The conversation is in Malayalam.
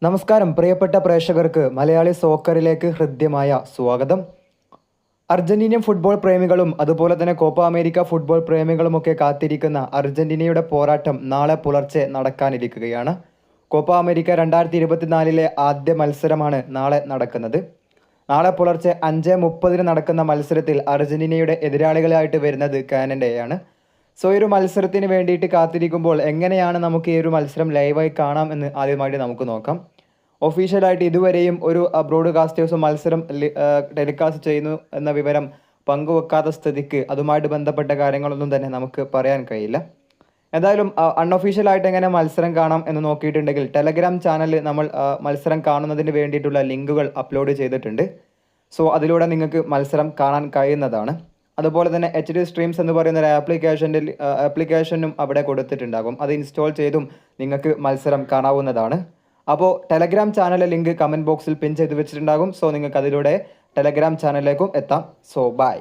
നമസ്കാരം പ്രിയപ്പെട്ട പ്രേക്ഷകർക്ക് മലയാളി സോക്കറിലേക്ക് ഹൃദ്യമായ സ്വാഗതം. അർജന്റീനിയൻ ഫുട്ബോൾ പ്രേമികളും അതുപോലെ തന്നെ കോപ്പ അമേരിക്ക ഫുട്ബോൾ പ്രേമികളുമൊക്കെ കാത്തിരിക്കുന്ന അർജന്റീനയുടെ പോരാട്ടം നാളെ പുലർച്ചെ നടക്കാനിരിക്കുകയാണ്. കോപ്പ അമേരിക്ക 2024 ആദ്യ മത്സരമാണ് നാളെ നടക്കുന്നത്. നാളെ പുലർച്ചെ 5:30 നടക്കുന്ന മത്സരത്തിൽ അർജന്റീനയുടെ എതിരാളികളായിട്ട് വരുന്നത് കാനഡയാണ്. ഈ ഒരു മത്സരത്തിന് വേണ്ടിയിട്ട് കാത്തിരിക്കുമ്പോൾ എങ്ങനെയാണ് നമുക്ക് ഈ ഒരു മത്സരം ലൈവായി കാണാം എന്ന് ആദ്യമായിട്ട് നമുക്ക് നോക്കാം. ഒഫീഷ്യലായിട്ട് ഇതുവരെയും ഒരു ബ്രോഡ്കാസ്റ്റേഴ്സും മത്സരം ടെലികാസ്റ്റ് ചെയ്യുന്നു എന്ന വിവരം പങ്കുവെക്കാത്ത സ്ഥിതിക്ക് അതുമായിട്ട് ബന്ധപ്പെട്ട കാര്യങ്ങളൊന്നും തന്നെ നമുക്ക് പറയാൻ കഴിയില്ല. എന്തായാലും അൺഒഫീഷ്യലായിട്ട് എങ്ങനെ മത്സരം കാണാം എന്ന് നോക്കിയിട്ടുണ്ടെങ്കിൽ ടെലഗ്രാം ചാനലിൽ നമ്മൾ മത്സരം കാണുന്നതിന് വേണ്ടിയിട്ടുള്ള ലിങ്കുകൾ അപ്ലോഡ് ചെയ്തിട്ടുണ്ട്. അതിലൂടെ നിങ്ങൾക്ക് മത്സരം കാണാൻ കഴിയുന്നതാണ്. അതുപോലെ തന്നെ HD സ്ട്രീംസ് എന്ന് പറയുന്ന ഒരു ആപ്ലിക്കേഷനും അവിടെ കൊടുത്തിട്ടുണ്ടാകും. അത് ഇൻസ്റ്റാൾ ചെയ്തും നിങ്ങൾക്ക് മത്സരം കാണാവുന്നതാണ്. അപ്പോൾ ടെലഗ്രാം ചാനലിലെ ലിങ്ക് കമൻറ്റ് ബോക്സിൽ പിൻ ചെയ്ത് വെച്ചിട്ടുണ്ടാകും. നിങ്ങൾക്ക് അതിലൂടെ ടെലഗ്രാം ചാനലിലേക്കും എത്താം. ബൈ.